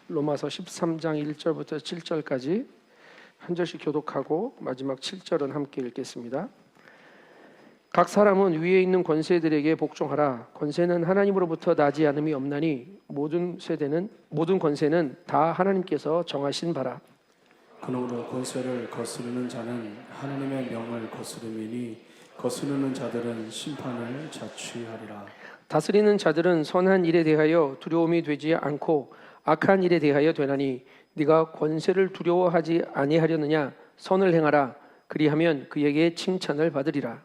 로마서 13장 1절부터 7절까지 한 절씩 교독하고 마지막 7절은 함께 읽겠습니다. 각 사람은 위에 있는 권세들에게 복종하라. 권세는 하나님으로부터 나지 않음이 없나니 모든 권세는 다 하나님께서 정하신 바라. 그러므로 권세를 거스르는 자는 하나님의 명을 거스름이니 거스르는 자들은 심판을 자취하리라. 다스리는 자들은 선한 일에 대하여 두려움이 되지 않고 악한 일에 대하여 되나니 네가 권세를 두려워하지 아니하려느냐. 선을 행하라. 그리하면 그에게 칭찬을 받으리라.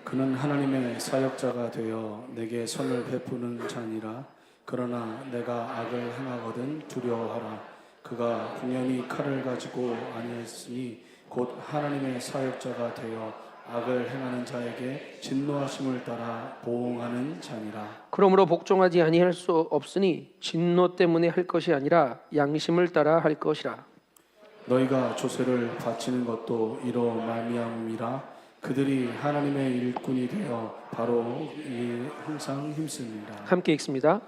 그는 하나님의 사역자가 되어 내게 선을 베푸는 자니라. 그러나 내가 악을 행하거든 두려워하라. 그가 공연히 칼을 가지고 아니했으니 곧 하나님의 사역자가 되어 악을 행하는 자에게 진노하심을 따라 보응하는 자니라. 그러므로 복종하지 아니할 수 없으니 진노 때문에 할 것이 아니라 양심을 따라 할 것이라. 너희가 조세를 바치는 것도 이로 말미암음이라. 그들이 하나님의 일꾼이 되어 바로 이에 항상 힘씁니다. 함께 읽습니다.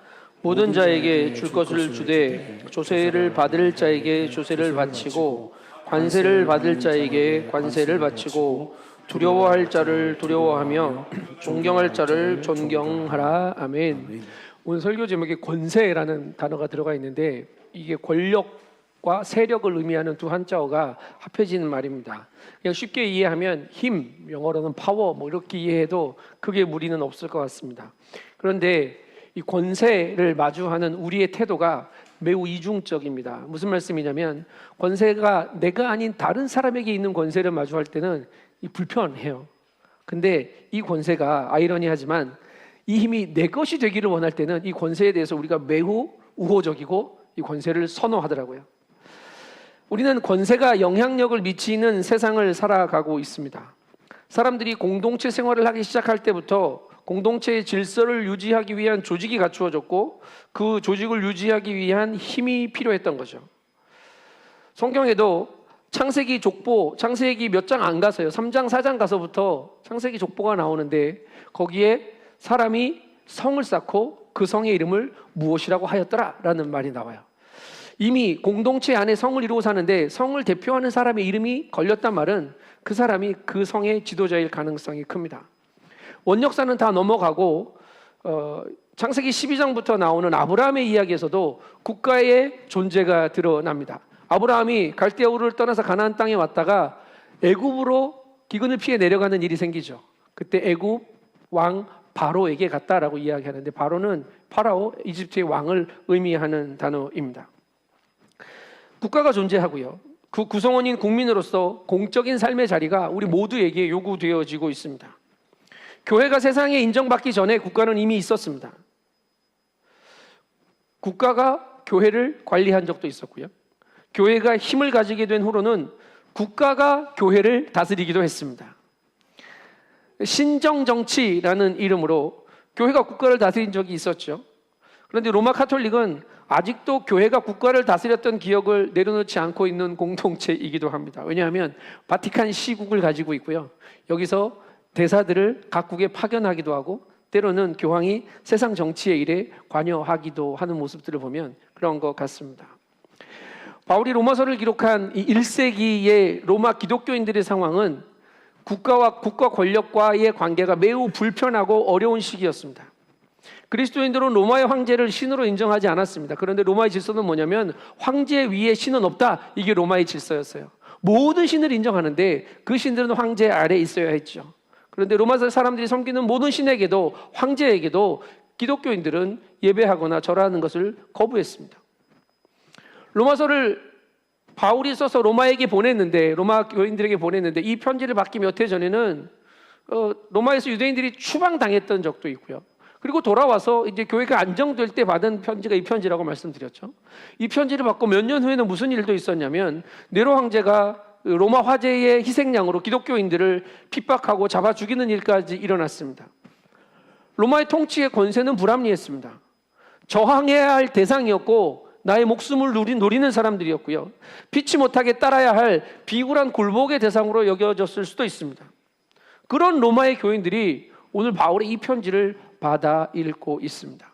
모든 자에게 줄 것을 주되 조세를 받을 자에게 조세를 바치고 관세를 받을 자에게 관세를 바치고 두려워할 자를 두려워하며 존경할 자를 존경하라. 아멘. 오늘 설교 제목에 권세라는 단어가 들어가 있는데 이게 권력과 세력을 의미하는 두 한자어가 합해지는 말입니다. 그냥 쉽게 이해하면 힘, 영어로는 파워 이렇게 이해해도 크게 무리는 없을 것 같습니다. 그런데 이 권세를 마주하는 우리의 태도가 매우 이중적입니다. 무슨 말씀이냐면 권세가 내가 아닌 다른 사람에게 있는 권세를 마주할 때는 불편해요. 근데 이 권세가 아이러니하지만 이 힘이 내 것이 되기를 원할 때는 이 권세에 대해서 우리가 매우 우호적이고 이 권세를 선호하더라고요. 우리는 권세가 영향력을 미치는 세상을 살아가고 있습니다. 사람들이 공동체 생활을 하기 시작할 때부터 공동체의 질서를 유지하기 위한 조직이 갖추어졌고 그 조직을 유지하기 위한 힘이 필요했던 거죠. 성경에도 창세기 족보, 창세기 몇 장 안 가서요. 3장, 4장 가서부터 창세기 족보가 나오는데 거기에 사람이 성을 쌓고 그 성의 이름을 무엇이라고 하였더라 라는 말이 나와요. 이미 공동체 안에 성을 이루고 사는데 성을 대표하는 사람의 이름이 걸렸단 말은 그 사람이 그 성의 지도자일 가능성이 큽니다. 원역사는 다 넘어가고 창세기 12장부터 나오는 아브라함의 이야기에서도 국가의 존재가 드러납니다. 아브라함이 갈대아 우르를 떠나서 가나안 땅에 왔다가 애굽으로 기근을 피해 내려가는 일이 생기죠. 그때 애굽 왕 바로에게 갔다라고 이야기하는데 바로는 파라오, 이집트의 왕을 의미하는 단어입니다. 국가가 존재하고요. 그 구성원인 국민으로서 공적인 삶의 자리가 우리 모두에게 요구되어지고 있습니다. 교회가 세상에 인정받기 전에 국가는 이미 있었습니다. 국가가 교회를 관리한 적도 있었고요. 교회가 힘을 가지게 된 후로는 국가가 교회를 다스리기도 했습니다. 신정정치라는 이름으로 교회가 국가를 다스린 적이 있었죠. 그런데 로마 카톨릭은 아직도 교회가 국가를 다스렸던 기억을 내려놓지 않고 있는 공동체이기도 합니다. 왜냐하면 바티칸 시국을 가지고 있고요. 여기서 대사들을 각국에 파견하기도 하고 때로는 교황이 세상 정치의 일에 관여하기도 하는 모습들을 보면 그런 것 같습니다. 바울이 로마서를 기록한 이 1세기의 로마 기독교인들의 상황은 국가와 국가 권력과의 관계가 매우 불편하고 어려운 시기였습니다. 그리스도인들은 로마의 황제를 신으로 인정하지 않았습니다. 그런데 로마의 질서는 뭐냐면 황제 위에 신은 없다. 이게 로마의 질서였어요. 모든 신을 인정하는데 그 신들은 황제 아래에 있어야 했죠. 그런데 로마 사람들이 섬기는 모든 신에게도 황제에게도 기독교인들은 예배하거나 절하는 것을 거부했습니다. 로마서를 바울이 써서 로마에게 보냈는데 로마 교인들에게 보냈는데 이 편지를 받기 몇 해 전에는 로마에서 유대인들이 추방당했던 적도 있고요. 그리고 돌아와서 이제 교회가 안정될 때 받은 편지가 이 편지라고 말씀드렸죠. 이 편지를 받고 몇 년 후에는 무슨 일도 있었냐면 네로 황제가 로마 화재의 희생양으로 기독교인들을 핍박하고 잡아 죽이는 일까지 일어났습니다. 로마의 통치의 권세는 불합리했습니다. 저항해야 할 대상이었고 나의 목숨을 노리는 사람들이었고요. 피치 못하게 따라야 할 비굴한 굴복의 대상으로 여겨졌을 수도 있습니다. 그런 로마의 교인들이 오늘 바울의 이 편지를 받아 읽고 있습니다.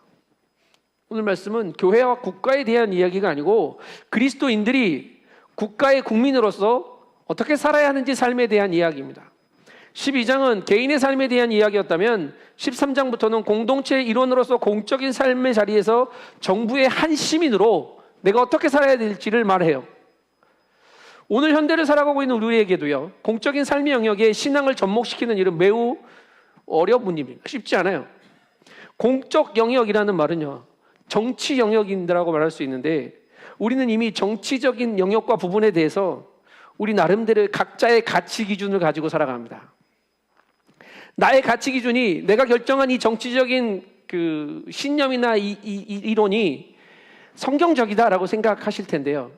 오늘 말씀은 교회와 국가에 대한 이야기가 아니고 그리스도인들이 국가의 국민으로서 어떻게 살아야 하는지 삶에 대한 이야기입니다. 12장은 개인의 삶에 대한 이야기였다면 13장부터는 공동체의 일원으로서 공적인 삶의 자리에서 정부의 한 시민으로 내가 어떻게 살아야 될지를 말해요. 오늘 현대를 살아가고 있는 우리에게도요, 공적인 삶의 영역에 신앙을 접목시키는 일은 매우 어려운 일입니다. 쉽지 않아요. 공적 영역이라는 말은요, 정치 영역인이라고 말할 수 있는데, 우리는 이미 정치적인 영역과 부분에 대해서 우리 나름대로 각자의 가치 기준을 가지고 살아갑니다. 나의 가치 기준이 내가 결정한 이 정치적인 그 신념이나 이 이론이 성경적이다라고 생각하실 텐데요.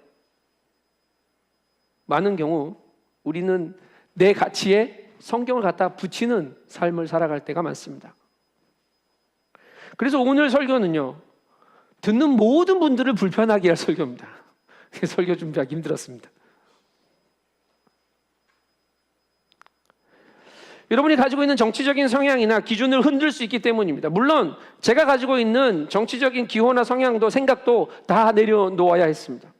많은 경우 우리는 내 가치에 성경을 갖다 붙이는 삶을 살아갈 때가 많습니다. 그래서 오늘 설교는요, 듣는 모든 분들을 불편하게 할 설교입니다. 설교 준비하기 힘들었습니다. 여러분이 가지고 있는 정치적인 성향이나 기준을 흔들 수 있기 때문입니다. 물론 제가 가지고 있는 정치적인 기호나 성향도 생각도 다 내려놓아야 했습니다.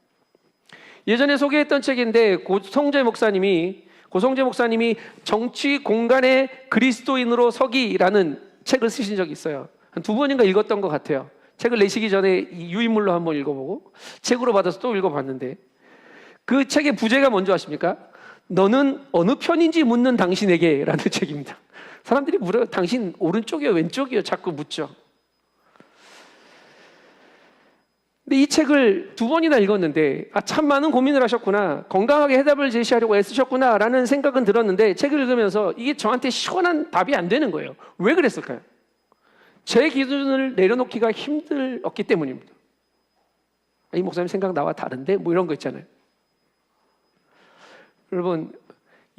예전에 소개했던 책인데 고성재 목사님이 정치 공간의 그리스도인으로 서기라는 책을 쓰신 적이 있어요. 한 2번인가 읽었던 것 같아요. 책을 내시기 전에 유인물로 한번 읽어보고 책으로 받아서 또 읽어봤는데, 그 책의 부제가 뭔지 아십니까? 너는 어느 편인지 묻는 당신에게 라는 책입니다. 사람들이 물어요. 당신 오른쪽이요 왼쪽이요 자꾸 묻죠. 근데 이 책을 2번이나 읽었는데 참 많은 고민을 하셨구나, 건강하게 해답을 제시하려고 애쓰셨구나 라는 생각은 들었는데, 책을 읽으면서 이게 저한테 시원한 답이 안 되는 거예요. 왜 그랬을까요? 제 기준을 내려놓기가 힘들었기 때문입니다. 이 목사님 생각 나와 다른데? 뭐 이런 거 있잖아요. 여러분,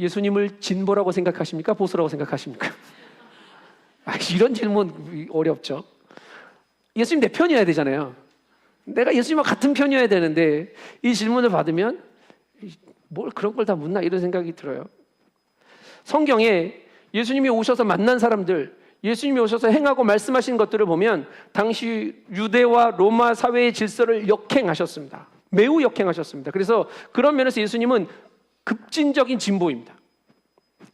예수님을 진보라고 생각하십니까? 보수라고 생각하십니까? 이런 질문 어렵죠. 예수님 내 편이어야 되잖아요. 내가 예수님과 같은 편이어야 되는데 이 질문을 받으면 뭘 그런 걸 다 묻나 이런 생각이 들어요. 성경에 예수님이 오셔서 만난 사람들, 예수님이 오셔서 행하고 말씀하신 것들을 보면 당시 유대와 로마 사회의 질서를 역행하셨습니다. 매우 역행하셨습니다. 그래서 그런 면에서 예수님은 급진적인 진보입니다.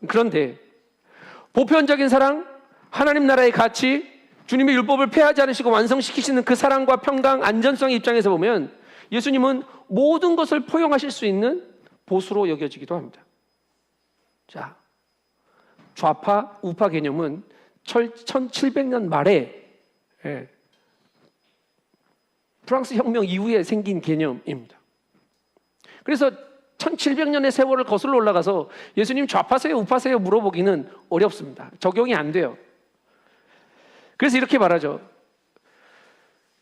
그런데 보편적인 사랑, 하나님 나라의 가치, 주님의 율법을 폐하지 않으시고 완성시키시는 그 사랑과 평강, 안전성의 입장에서 보면 예수님은 모든 것을 포용하실 수 있는 보수로 여겨지기도 합니다. 자, 좌파, 우파 개념은 1700년 말에 프랑스 혁명 이후에 생긴 개념입니다. 그래서 1700년의 세월을 거슬러 올라가서 예수님 좌파세요 우파세요 물어보기는 어렵습니다. 적용이 안 돼요. 그래서 이렇게 말하죠.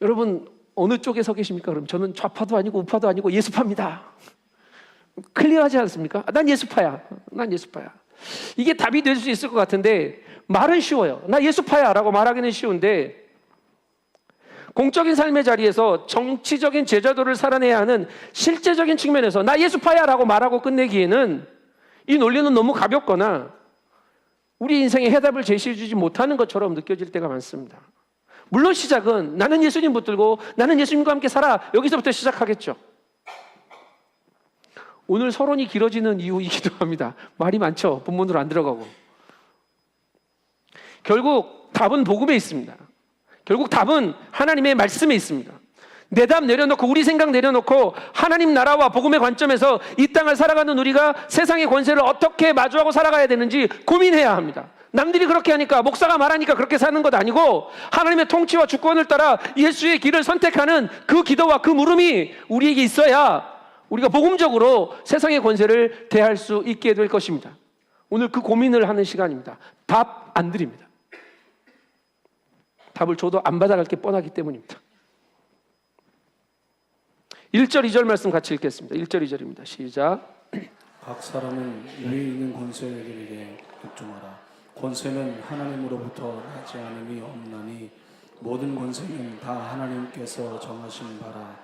여러분 어느 쪽에 서 계십니까? 그럼 저는 좌파도 아니고 우파도 아니고 예수파입니다. 클리어하지 않습니까? 난 예수파야. 난 예수파야. 이게 답이 될 수 있을 것 같은데 말은 쉬워요. 나 예수파야 라고 말하기는 쉬운데, 공적인 삶의 자리에서 정치적인 제자도를 살아내야 하는 실제적인 측면에서 나 예수파야 라고 말하고 끝내기에는 이 논리는 너무 가볍거나 우리 인생에 해답을 제시해 주지 못하는 것처럼 느껴질 때가 많습니다. 물론 시작은 나는 예수님 붙들고 나는 예수님과 함께 살아, 여기서부터 시작하겠죠. 오늘 서론이 길어지는 이유이기도 합니다. 말이 많죠. 본문으로 안 들어가고. 결국 답은 복음에 있습니다. 결국 답은 하나님의 말씀에 있습니다. 내 답 내려놓고 우리 생각 내려놓고 하나님 나라와 복음의 관점에서 이 땅을 살아가는 우리가 세상의 권세를 어떻게 마주하고 살아가야 되는지 고민해야 합니다. 남들이 그렇게 하니까, 목사가 말하니까 그렇게 사는 것 아니고 하나님의 통치와 주권을 따라 예수의 길을 선택하는 그 기도와 그 물음이 우리에게 있어야 우리가 복음적으로 세상의 권세를 대할 수 있게 될 것입니다. 오늘 그 고민을 하는 시간입니다. 답 안 드립니다. 답을 줘도 안 받아갈 게 뻔하기 때문입니다. 1절 2절 말씀 같이 읽겠습니다. 1절 2절입니다. 시작. 각 사람은 위에 있는 권세에게 복종하라. 권세는 하나님으로부터 나지 않음이 없나니 모든 권세는 다 하나님께서 정하신 바라.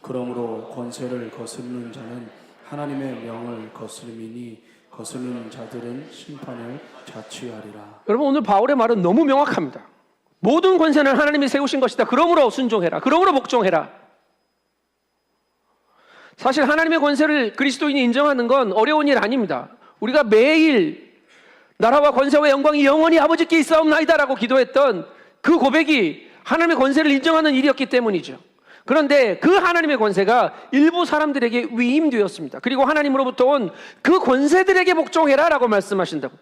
그러므로 권세를 거스르는 자는 하나님의 명을 거스름이니 거스르는 자들은 심판을 자취하리라. 여러분 오늘 바울의 말은 너무 명확합니다. 모든 권세는 하나님이 세우신 것이다. 그러므로 순종해라. 그러므로 복종해라. 사실 하나님의 권세를 그리스도인이 인정하는 건 어려운 일 아닙니다. 우리가 매일 나라와 권세와 영광이 영원히 아버지께 있사옵나이다 라고 기도했던 그 고백이 하나님의 권세를 인정하는 일이었기 때문이죠. 그런데 그 하나님의 권세가 일부 사람들에게 위임되었습니다. 그리고 하나님으로부터 온 그 권세들에게 복종해라 라고 말씀하신다고.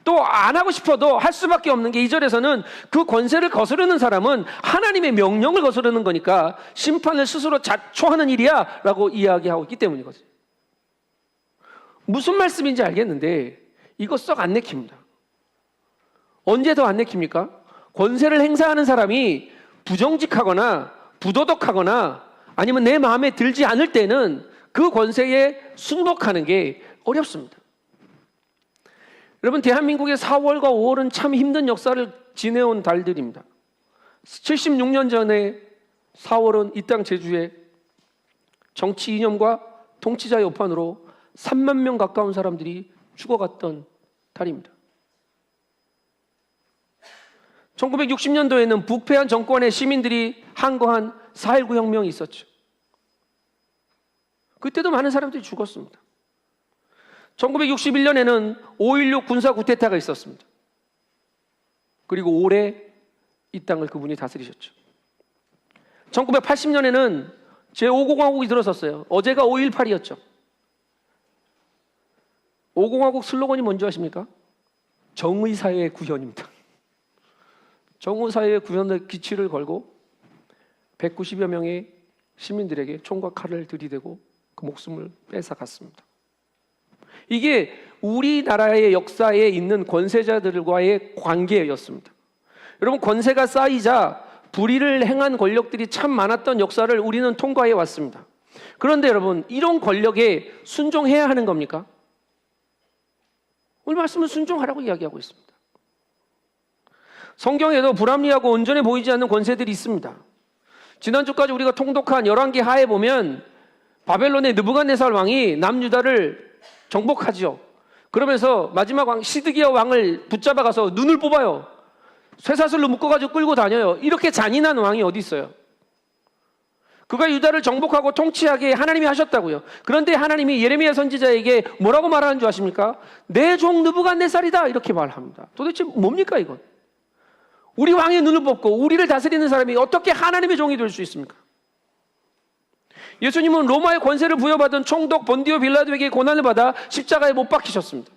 또 안 하고 싶어도 할 수밖에 없는 게 2절에서는 그 권세를 거스르는 사람은 하나님의 명령을 거스르는 거니까 심판을 스스로 자초하는 일이야 라고 이야기하고 있기 때문이거든요. 무슨 말씀인지 알겠는데 이거 썩 안 내킵니다. 언제 더 안 내킵니까? 권세를 행사하는 사람이 부정직하거나 부도덕하거나 아니면 내 마음에 들지 않을 때는 그 권세에 순복하는 게 어렵습니다. 여러분, 대한민국의 4월과 5월은 참 힘든 역사를 지내온 달들입니다. 76년 전에 4월은 이 땅 제주에 정치 이념과 통치자의 오판으로 3만 명 가까운 사람들이 죽어갔던 달입니다. 1960년도에는 부패한 정권의 시민들이 항거한 4.19 혁명이 있었죠. 그때도 많은 사람들이 죽었습니다. 1961년에는 5.16 군사 쿠데타가 있었습니다. 그리고 오래 이 땅을 그분이 다스리셨죠. 1980년에는 제5공화국이 들어섰어요. 어제가 5.18이었죠. 5공화국 슬로건이 뭔지 아십니까? 정의사회의 구현입니다. 정의사회의 구현의 기치를 걸고 190여 명의 시민들에게 총과 칼을 들이대고 그 목숨을 뺏어갔습니다. 이게 우리나라의 역사에 있는 권세자들과의 관계였습니다. 여러분, 권세가 쌓이자 불의를 행한 권력들이 참 많았던 역사를 우리는 통과해 왔습니다. 그런데 여러분, 이런 권력에 순종해야 하는 겁니까? 오늘 말씀은 순종하라고 이야기하고 있습니다. 성경에도 불합리하고 온전해 보이지 않는 권세들이 있습니다. 지난주까지 우리가 통독한 11개 하에 보면 바벨론의 느부갓네살 왕이 남유다를 정복하죠. 그러면서 마지막 왕 시드기야 왕을 붙잡아 가서 눈을 뽑아요. 쇠사슬로 묶어가지고 끌고 다녀요. 이렇게 잔인한 왕이 어디 있어요? 그가 유다를 정복하고 통치하게 하나님이 하셨다고요. 그런데 하나님이 예레미야 선지자에게 뭐라고 말하는 줄 아십니까? 내 종 느부갓네살이다 이렇게 말합니다. 도대체 뭡니까 이건? 우리 왕의 눈을 뽑고 우리를 다스리는 사람이 어떻게 하나님의 종이 될 수 있습니까? 예수님은 로마의 권세를 부여받은 총독 본디오 빌라도에게 고난을 받아 십자가에 못 박히셨습니다.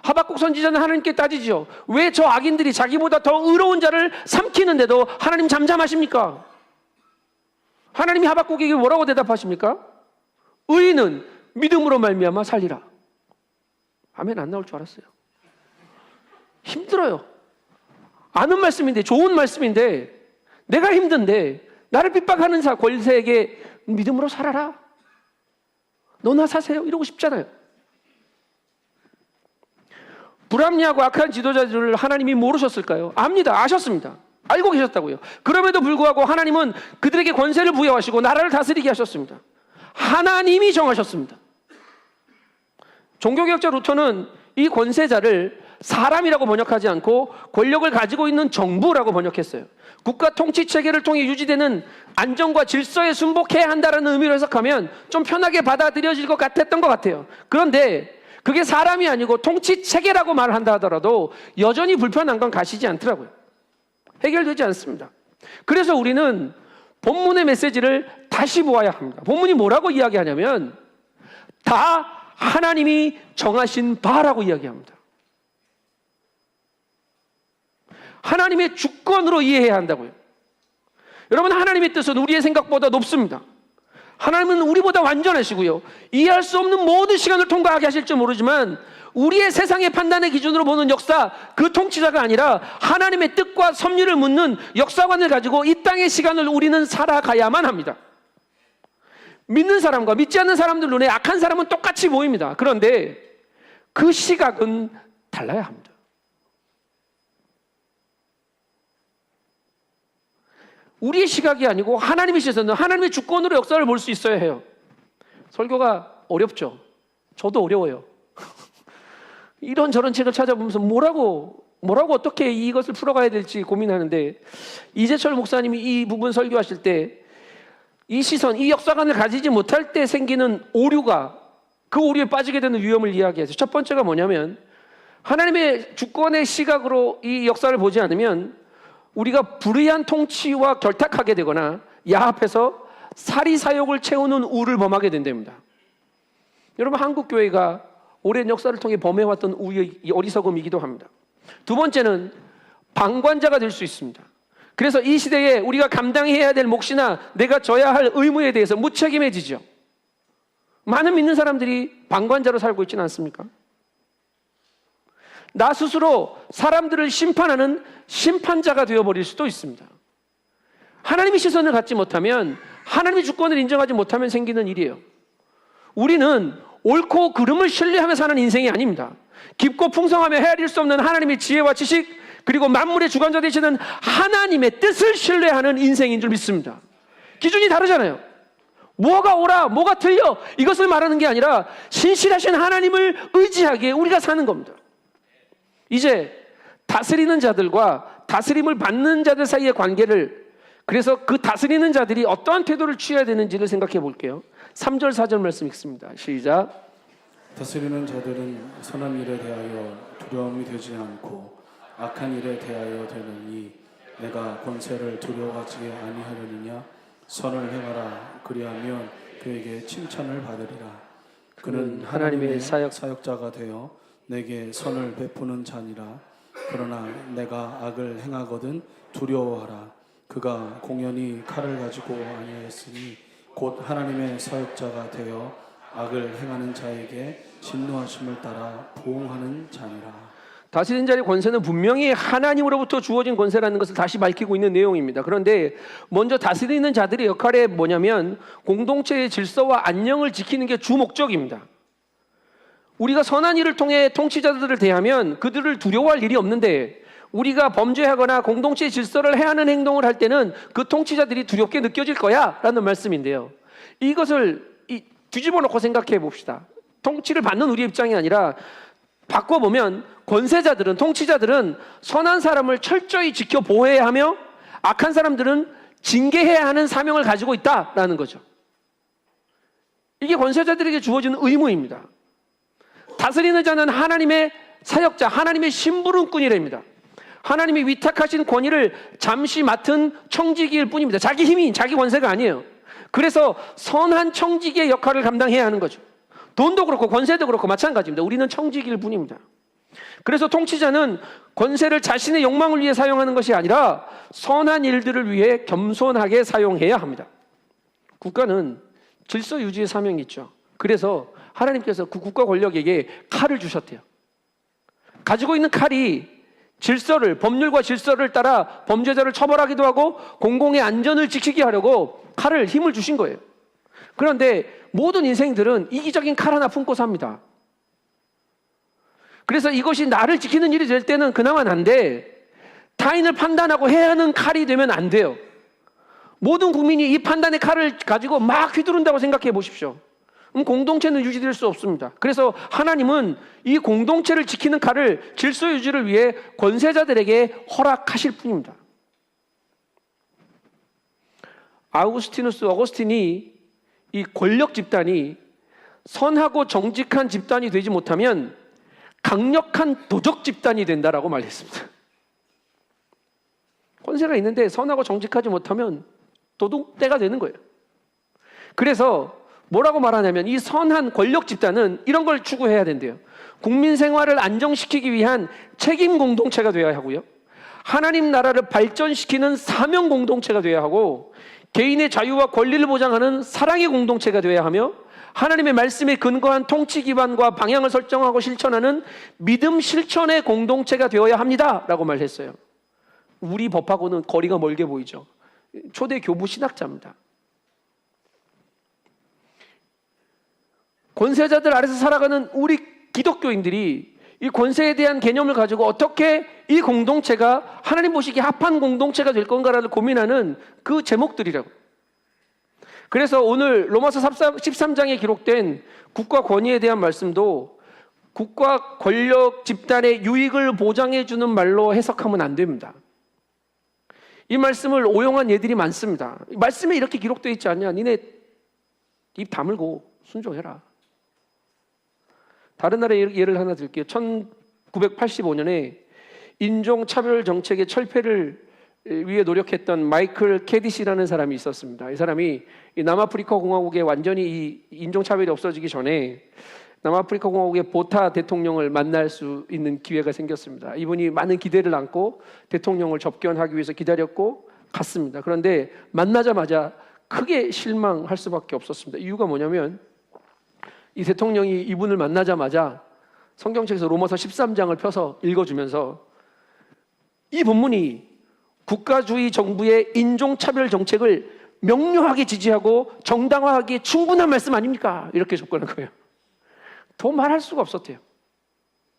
하박국 선지자는 하나님께 따지죠. 왜 저 악인들이 자기보다 더 의로운 자를 삼키는데도 하나님 잠잠하십니까? 하나님이 하박국에게 뭐라고 대답하십니까? 의인은 믿음으로 말미암아 살리라. 아멘 안 나올 줄 알았어요. 힘들어요. 아는 말씀인데, 좋은 말씀인데, 내가 힘든데 나를 핍박하는 권세에게 믿음으로 살아라. 너나 사세요. 이러고 싶잖아요. 불합리하고 악한 지도자들을 하나님이 모르셨을까요? 압니다. 아셨습니다. 알고 계셨다고요. 그럼에도 불구하고 하나님은 그들에게 권세를 부여하시고 나라를 다스리게 하셨습니다. 하나님이 정하셨습니다. 종교개혁자 루터는 이 권세자를 사람이라고 번역하지 않고 권력을 가지고 있는 정부라고 번역했어요. 국가 통치 체계를 통해 유지되는 안정과 질서에 순복해야 한다는 의미로 해석하면 좀 편하게 받아들여질 것 같았던 것 같아요. 그런데 그게 사람이 아니고 통치 체계라고 말을 한다 하더라도 여전히 불편한 건 가시지 않더라고요. 해결되지 않습니다. 그래서 우리는 본문의 메시지를 다시 보아야 합니다. 본문이 뭐라고 이야기하냐면 다 하나님이 정하신 바라고 이야기합니다. 하나님의 주권으로 이해해야 한다고요. 여러분, 하나님의 뜻은 우리의 생각보다 높습니다. 하나님은 우리보다 완전하시고요. 이해할 수 없는 모든 시간을 통과하게 하실지 모르지만 우리의 세상의 판단의 기준으로 보는 역사, 그 통치자가 아니라 하나님의 뜻과 섭리를 묻는 역사관을 가지고 이 땅의 시간을 우리는 살아가야만 합니다. 믿는 사람과 믿지 않는 사람들 눈에 악한 사람은 똑같이 보입니다. 그런데 그 시각은 달라야 합니다. 우리의 시각이 아니고 하나님의 시선은 하나님의 주권으로 역사를 볼 수 있어야 해요. 설교가 어렵죠. 저도 어려워요. 이런저런 책을 찾아보면서 뭐라고 뭐라고 어떻게 이것을 풀어가야 될지 고민하는데, 이재철 목사님이 이 부분 설교하실 때 이 시선, 이 역사관을 가지지 못할 때 생기는 오류가, 그 오류에 빠지게 되는 위험을 이야기하죠. 첫 번째가 뭐냐면, 하나님의 주권의 시각으로 이 역사를 보지 않으면 우리가 불의한 통치와 결탁하게 되거나 야합해서 사리사욕을 채우는 우를 범하게 된답니다. 여러분, 한국교회가 오랜 역사를 통해 범해왔던 우의 어리석음이기도 합니다. 두 번째는 방관자가 될 수 있습니다. 그래서 이 시대에 우리가 감당해야 될 몫이나 내가 져야 할 의무에 대해서 무책임해지죠. 많은 믿는 사람들이 방관자로 살고 있지는 않습니까? 나 스스로 사람들을 심판하는 심판자가 되어버릴 수도 있습니다. 하나님의 시선을 갖지 못하면, 하나님의 주권을 인정하지 못하면 생기는 일이에요. 우리는 옳고 그름을 신뢰하며 사는 인생이 아닙니다. 깊고 풍성하며 헤아릴 수 없는 하나님의 지혜와 지식, 그리고 만물의 주관자 되시는 하나님의 뜻을 신뢰하는 인생인 줄 믿습니다. 기준이 다르잖아요. 뭐가 옳아, 뭐가 틀려, 이것을 말하는 게 아니라 신실하신 하나님을 의지하기에 우리가 사는 겁니다. 이제 다스리는 자들과 다스림을 받는 자들 사이의 관계를, 그래서 그 다스리는 자들이 어떠한 태도를 취해야 되는지를 생각해 볼게요. 3절 4절 말씀 읽습니다. 시작. 다스리는 자들은 선한 일에 대하여 두려움이 되지 않고 악한 일에 대하여 되느니 내가 권세를 두려워하지 아니하려느냐. 선을 행하라. 그리하면 그에게 칭찬을 받으리라. 그는 하나님의 사역자가 되어 내게 선을 베푸는 자니라. 그러나 내가 악을 행하거든 두려워하라. 그가 공연히 칼을 가지고 아니하였으니 곧 하나님의 사역자가 되어 악을 행하는 자에게 진노하심을 따라 보응하는 자니라. 다스리는 자의 권세는 분명히 하나님으로부터 주어진 권세라는 것을 다시 밝히고 있는 내용입니다. 그런데 먼저 다스리는 자들의 역할이 뭐냐면 공동체의 질서와 안녕을 지키는 게 주 목적입니다. 우리가 선한 일을 통해 통치자들을 대하면 그들을 두려워할 일이 없는데, 우리가 범죄하거나 공동체의 질서를 해하는 행동을 할 때는 그 통치자들이 두렵게 느껴질 거야 라는 말씀인데요. 이것을 뒤집어 놓고 생각해 봅시다. 통치를 받는 우리의 입장이 아니라 바꿔보면, 권세자들은, 통치자들은 선한 사람을 철저히 지켜 보호해야 하며 악한 사람들은 징계해야 하는 사명을 가지고 있다라는 거죠. 이게 권세자들에게 주어지는 의무입니다. 다스리는 자는 하나님의 사역자, 하나님의 심부름꾼이랍니다. 하나님이 위탁하신 권위를 잠시 맡은 청지기일 뿐입니다. 자기 힘이, 자기 권세가 아니에요. 그래서 선한 청지기의 역할을 감당해야 하는 거죠. 돈도 그렇고 권세도 그렇고 마찬가지입니다. 우리는 청지기일 뿐입니다. 그래서 통치자는 권세를 자신의 욕망을 위해 사용하는 것이 아니라 선한 일들을 위해 겸손하게 사용해야 합니다. 국가는 질서 유지의 사명이 있죠. 그래서 하나님께서 그 국가 권력에게 칼을 주셨대요. 가지고 있는 칼이 질서를, 법률과 질서를 따라 범죄자를 처벌하기도 하고 공공의 안전을 지키게 하려고 칼을, 힘을 주신 거예요. 그런데 모든 인생들은 이기적인 칼 하나 품고 삽니다. 그래서 이것이 나를 지키는 일이 될 때는 그나마 난데, 타인을 판단하고 해야 하는 칼이 되면 안 돼요. 모든 국민이 이 판단의 칼을 가지고 막 휘두른다고 생각해 보십시오. 공동체는 유지될 수 없습니다. 그래서 하나님은 이 공동체를 지키는 칼을 질서 유지를 위해 권세자들에게 허락하실 뿐입니다. 어거스틴이 이 권력 집단이 선하고 정직한 집단이 되지 못하면 강력한 도적 집단이 된다라고 말했습니다. 권세가 있는데 선하고 정직하지 못하면 도둑떼가 되는 거예요. 그래서 뭐라고 말하냐면 이 선한 권력 집단은 이런 걸 추구해야 된대요. 국민 생활을 안정시키기 위한 책임 공동체가 되어야 하고요. 하나님 나라를 발전시키는 사명 공동체가 되어야 하고, 개인의 자유와 권리를 보장하는 사랑의 공동체가 되어야 하며, 하나님의 말씀에 근거한 통치 기반과 방향을 설정하고 실천하는 믿음 실천의 공동체가 되어야 합니다 라고 말했어요. 우리 법하고는 거리가 멀게 보이죠. 초대 교부 신학자입니다. 권세자들 아래서 살아가는 우리 기독교인들이 이 권세에 대한 개념을 가지고 어떻게 이 공동체가 하나님 보시기에 합한 공동체가 될 건가를 고민하는 그 제목들이라고. 그래서 오늘 로마서 13장에 기록된 국가 권위에 대한 말씀도 국가 권력 집단의 유익을 보장해 주는 말로 해석하면 안 됩니다. 이 말씀을 오용한 예들이 많습니다. 말씀에 이렇게 기록되어 있지 않냐? 니네 입 다물고 순종해라. 다른 나라의 예를 하나 들게요. 1985년에 인종차별 정책의 철폐를 위해 노력했던 마이클 캐디시라는 사람이 있었습니다. 이 사람이 이 남아프리카 공화국에 완전히 이 인종차별이 없어지기 전에 남아프리카 공화국의 보타 대통령을 만날 수 있는 기회가 생겼습니다. 이분이 많은 기대를 안고 대통령을 접견하기 위해서 기다렸고 갔습니다. 그런데 만나자마자 크게 실망할 수밖에 없었습니다. 이유가 뭐냐면 이 대통령이 이분을 만나자마자 성경책에서 로마서 13장을 펴서 읽어주면서 이 본문이 국가주의 정부의 인종차별 정책을 명료하게 지지하고 정당화하기에 충분한 말씀 아닙니까? 이렇게 접근한 거예요. 더 말할 수가 없었대요.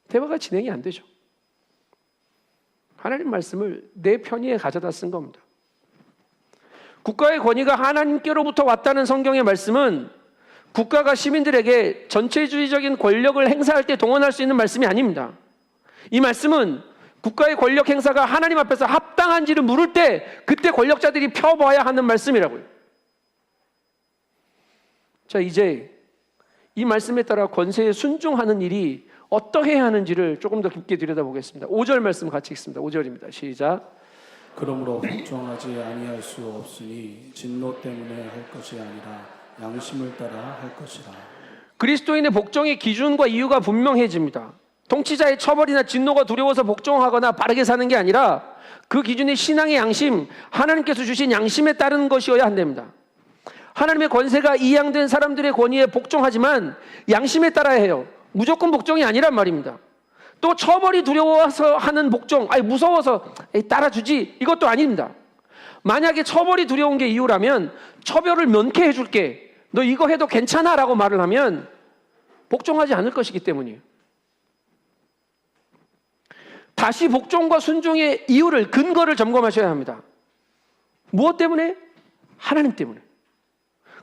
대화가 진행이 안 되죠. 하나님 말씀을 내 편의에 가져다 쓴 겁니다. 국가의 권위가 하나님께로부터 왔다는 성경의 말씀은 국가가 시민들에게 전체주의적인 권력을 행사할 때 동원할 수 있는 말씀이 아닙니다. 이 말씀은 국가의 권력 행사가 하나님 앞에서 합당한지를 물을 때 그때 권력자들이 펴봐야 하는 말씀이라고요. 자, 이제 이 말씀에 따라 권세에 순종하는 일이 어떻게 해야 하는지를 조금 더 깊게 들여다보겠습니다. 5절 말씀 같이 읽습니다. 5절입니다. 시작. 그러므로 복종하지 아니할 수 없으니 진노 때문에 할 것이 아니라 양심을 따라 할 것이라. 그리스도인의 복종의 기준과 이유가 분명해집니다. 통치자의 처벌이나 진노가 두려워서 복종하거나 바르게 사는 게 아니라 그 기준이 신앙의 양심, 하나님께서 주신 양심에 따른 것이어야 한답니다. 하나님의 권세가 이양된 사람들의 권위에 복종하지만 양심에 따라야 해요. 무조건 복종이 아니란 말입니다. 또 처벌이 두려워서 하는 복종, 무서워서 따라주지, 이것도 아닙니다. 만약에 처벌이 두려운 게 이유라면 처벌을 면케해 줄게, 너 이거 해도 괜찮아 라고 말을 하면 복종하지 않을 것이기 때문이에요. 다시 복종과 순종의 이유를, 근거를 점검하셔야 합니다. 무엇 때문에? 하나님 때문에.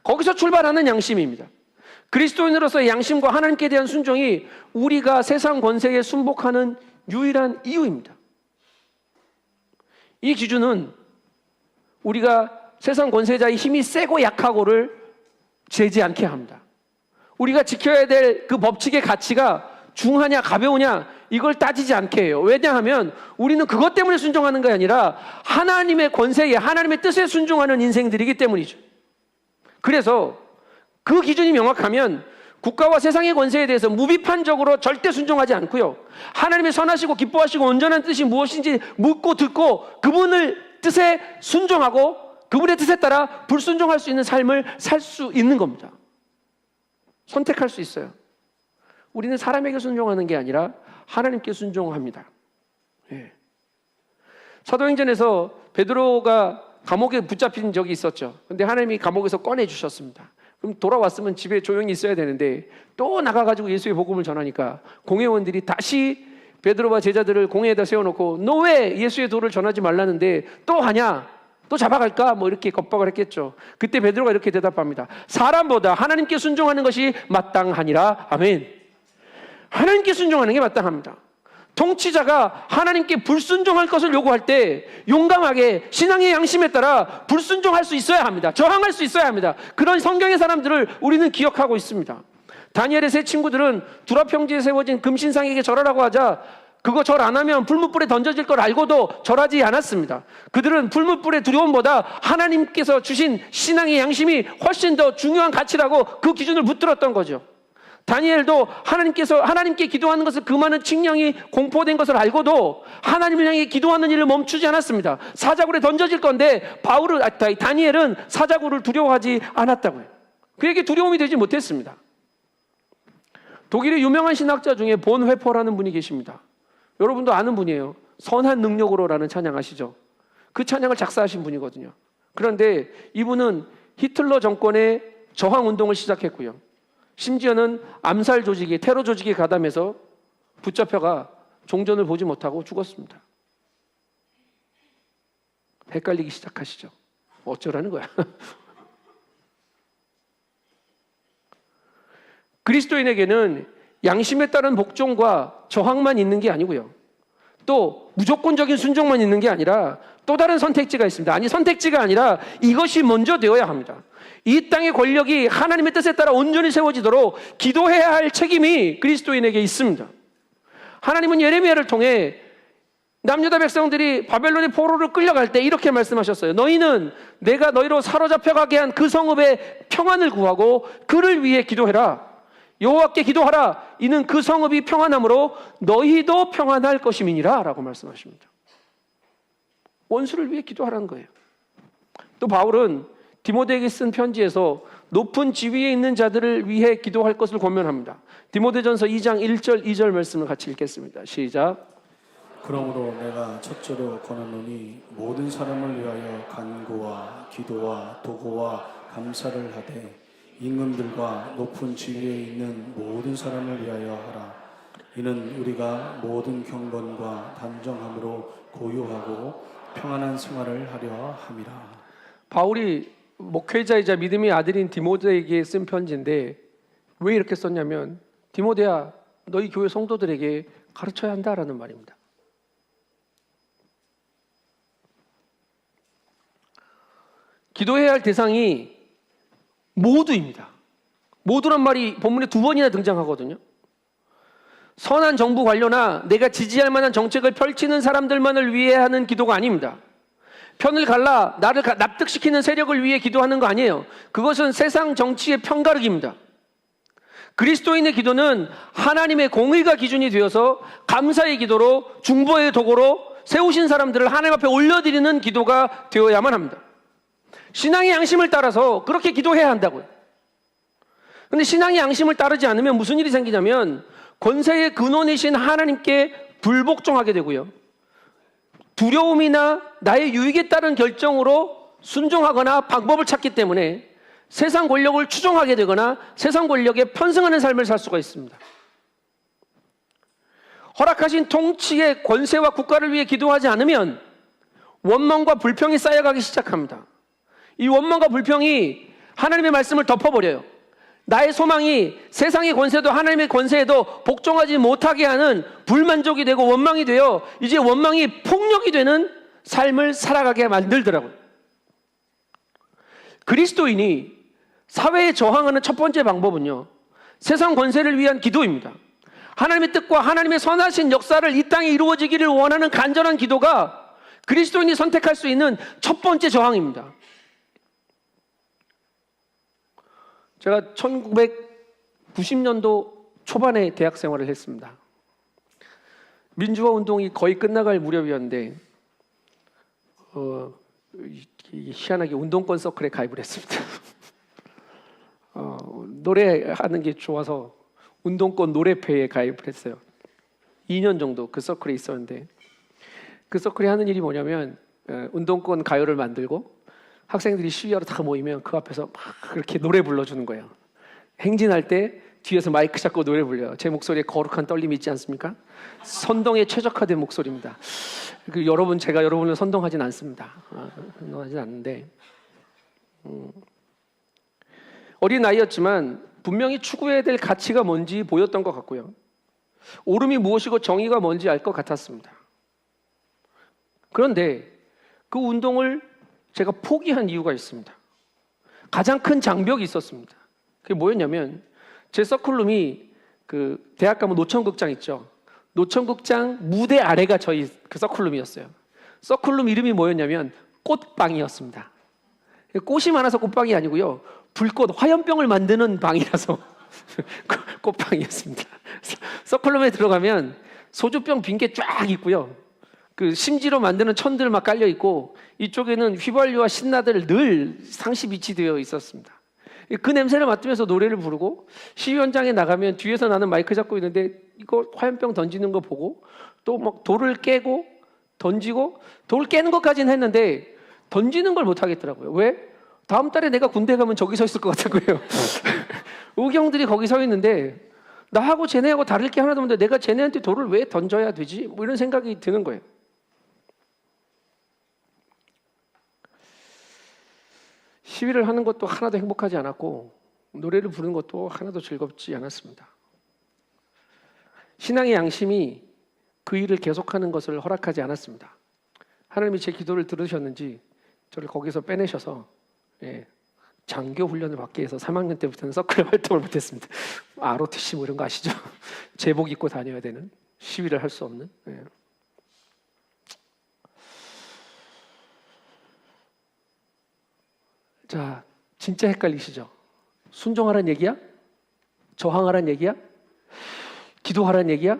거기서 출발하는 양심입니다. 그리스도인으로서의 양심과 하나님께 대한 순종이 우리가 세상 권세에 순복하는 유일한 이유입니다. 이 기준은 우리가 세상 권세자의 힘이 세고 약하고를 재지 않게 합니다. 우리가 지켜야 될 그 법칙의 가치가 중하냐 가벼우냐 이걸 따지지 않게 해요. 왜냐하면 우리는 그것 때문에 순종하는 게 아니라 하나님의 권세에, 하나님의 뜻에 순종하는 인생들이기 때문이죠. 그래서 그 기준이 명확하면 국가와 세상의 권세에 대해서 무비판적으로 절대 순종하지 않고요, 하나님의 선하시고 기뻐하시고 온전한 뜻이 무엇인지 묻고 듣고 그분의 뜻에 순종하고 그분의 뜻에 따라 불순종할 수 있는 삶을 살 수 있는 겁니다. 선택할 수 있어요. 우리는 사람에게 순종하는 게 아니라 하나님께 순종합니다. 예. 사도행전에서 베드로가 감옥에 붙잡힌 적이 있었죠. 근데 하나님이 감옥에서 꺼내주셨습니다. 그럼 돌아왔으면 집에 조용히 있어야 되는데 또 나가가지고 예수의 복음을 전하니까 공회원들이 다시 베드로와 제자들을 공회에다 세워놓고 너 왜 예수의 도를 전하지 말라는데 또 하냐? 또 잡아갈까? 뭐 이렇게 겁박을 했겠죠. 그때 베드로가 이렇게 대답합니다. 사람보다 하나님께 순종하는 것이 마땅하니라. 아멘. 하나님께 순종하는 게 마땅합니다. 통치자가 하나님께 불순종할 것을 요구할 때 용감하게 신앙의 양심에 따라 불순종할 수 있어야 합니다. 저항할 수 있어야 합니다. 그런 성경의 사람들을 우리는 기억하고 있습니다. 다니엘의 세 친구들은 두라 평지에 세워진 금신상에게 절하라고 하자 그거 절 안 하면 풀무불에 던져질 걸 알고도 절하지 않았습니다. 그들은 풀무불의 두려움보다 하나님께서 주신 신앙의 양심이 훨씬 더 중요한 가치라고 그 기준을 붙들었던 거죠. 다니엘도 하나님께 기도하는 것을 금하는 칙령이 공포된 것을 알고도 하나님을 향해 기도하는 일을 멈추지 않았습니다. 사자굴에 던져질 건데 다니엘은 사자굴을 두려워하지 않았다고요. 그에게 두려움이 되지 못했습니다. 독일의 유명한 신학자 중에 본 회퍼라는 분이 계십니다. 여러분도 아는 분이에요. 선한 능력으로라는 찬양 아시죠? 그 찬양을 작사하신 분이거든요. 그런데 이분은 히틀러 정권의 저항 운동을 시작했고요, 심지어는 암살 조직이, 테러 조직이 가담해서 붙잡혀가 종전을 보지 못하고 죽었습니다. 헷갈리기 시작하시죠? 어쩌라는 거야? 그리스도인에게는 양심에 따른 복종과 저항만 있는 게 아니고요. 또 무조건적인 순종만 있는 게 아니라 또 다른 선택지가 있습니다. 아니, 선택지가 아니라 이것이 먼저 되어야 합니다. 이 땅의 권력이 하나님의 뜻에 따라 온전히 세워지도록 기도해야 할 책임이 그리스도인에게 있습니다. 하나님은 예레미야를 통해 남유다 백성들이 바벨론의 포로로 끌려갈 때 이렇게 말씀하셨어요. 너희는 내가 너희로 사로잡혀가게 한 그 성읍의 평안을 구하고 그를 위해 기도해라. 여호와께 기도하라. 이는 그 성읍이 평안함으로 너희도 평안할 것임이니라 라고 말씀하십니다. 원수를 위해 기도하라는 거예요. 또 바울은 디모데에게 쓴 편지에서 높은 지위에 있는 자들을 위해 기도할 것을 권면합니다. 디모데전서 2장 1절 2절 말씀을 같이 읽겠습니다. 시작. 그러므로 내가 첫째로 권하노니 모든 사람을 위하여 간구와 기도와 도고와 감사를 하되 임금들과 높은 지위에 있는 모든 사람을 위하여 하라. 이는 우리가 모든 경건과 단정함으로 고요하고 평안한 생활을 하려 함이라. 바울이 목회자이자 믿음의 아들인 디모데에게 쓴 편지인데 왜 이렇게 썼냐면 디모데야, 너희 교회 성도들에게 가르쳐야 한다라는 말입니다. 기도해야 할 대상이 모두입니다. 모두란 말이 본문에 2번이나 등장하거든요. 선한 정부 관료나 내가 지지할 만한 정책을 펼치는 사람들만을 위해 하는 기도가 아닙니다. 편을 갈라 나를 납득시키는 세력을 위해 기도하는 거 아니에요. 그것은 세상 정치의 편가르기입니다. 그리스도인의 기도는 하나님의 공의가 기준이 되어서 감사의 기도로, 중보의 도구로 세우신 사람들을 하나님 앞에 올려드리는 기도가 되어야만 합니다. 신앙의 양심을 따라서 그렇게 기도해야 한다고요. 그런데 신앙의 양심을 따르지 않으면 무슨 일이 생기냐면 권세의 근원이신 하나님께 불복종하게 되고요. 두려움이나 나의 유익에 따른 결정으로 순종하거나 방법을 찾기 때문에 세상 권력을 추종하게 되거나 세상 권력에 편승하는 삶을 살 수가 있습니다. 허락하신 통치의 권세와 국가를 위해 기도하지 않으면 원망과 불평이 쌓여가기 시작합니다. 이 원망과 불평이 하나님의 말씀을 덮어버려요. 나의 소망이 세상의 권세도 하나님의 권세에도 복종하지 못하게 하는 불만족이 되고 원망이 되어 이제 원망이 폭력이 되는 삶을 살아가게 만들더라고요. 그리스도인이 사회에 저항하는 첫 번째 방법은요, 세상 권세를 위한 기도입니다. 하나님의 뜻과 하나님의 선하신 역사를 이 땅에 이루어지기를 원하는 간절한 기도가 그리스도인이 선택할 수 있는 첫 번째 저항입니다. 제가 1990년도 초반에 대학 생활을 했습니다. 민주화 운동이 거의 끝나갈 무렵이었는데 희한하게 운동권 서클에 가입을 했습니다. 노래하는 게 좋아서 운동권 노래패에 가입을 했어요. 2년 정도 그 서클에 있었는데 그 서클이 하는 일이 뭐냐면 운동권 가요를 만들고 학생들이 시위하러 다 모이면 그 앞에서 막 그렇게 노래 불러주는 거예요. 행진할 때 뒤에서 마이크 잡고 노래 불려요. 제 목소리에 거룩한 떨림이 있지 않습니까? 선동에 최적화된 목소리입니다. 제가 여러분을 선동하진 않습니다. 선동하진 않는데 어린 나이였지만 분명히 추구해야 될 가치가 뭔지 보였던 것 같고요. 옳음이 무엇이고 정의가 뭔지 알 것 같았습니다. 그런데 그 운동을 제가 포기한 이유가 있습니다. 가장 큰 장벽이 있었습니다. 그게 뭐였냐면 제 서클룸이 그 대학 가면 노천극장 있죠. 노천극장 무대 아래가 저희 그 서클룸이었어요. 서클룸 이름이 뭐였냐면 꽃방이었습니다. 꽃이 많아서 꽃방이 아니고요. 불꽃 화염병을 만드는 방이라서 꽃방이었습니다. 서클룸에 들어가면 소주병 빈 게 쫙 있고요. 그 심지로 만드는 천들 막 깔려 있고 이쪽에는 휘발유와 신나들 늘 상시 비치되어 있었습니다. 그 냄새를 맡으면서 노래를 부르고 시위 현장에 나가면 뒤에서 나는 마이크 잡고 있는데 이거 화염병 던지는 거 보고 또 막 돌을 깨고 던지고 돌 깨는 것까지는 했는데 던지는 걸 못 하겠더라고요. 왜? 다음 달에 내가 군대 가면 저기 서 있을 것 같은 거예요. 의경들이 거기 서 있는데 나하고 쟤네하고 다를 게 하나도 없는데 내가 쟤네한테 돌을 왜 던져야 되지? 뭐 이런 생각이 드는 거예요. 시위를 하는 것도 하나도 행복하지 않았고 노래를 부르는 것도 하나도 즐겁지 않았습니다. 신앙의 양심이 그 일을 계속하는 것을 허락하지 않았습니다. 하나님이 제 기도를 들으셨는지 저를 거기서 빼내셔서 장교 훈련을 받게 해서 3학년 때부터는 서클 활동을 못했습니다. ROTC 뭐 이런 거 아시죠? 제복 입고 다녀야 되는, 시위를 할 수 없는. 자, 진짜 헷갈리시죠? 순종하란 얘기야? 저항하란 얘기야? 기도하란 얘기야?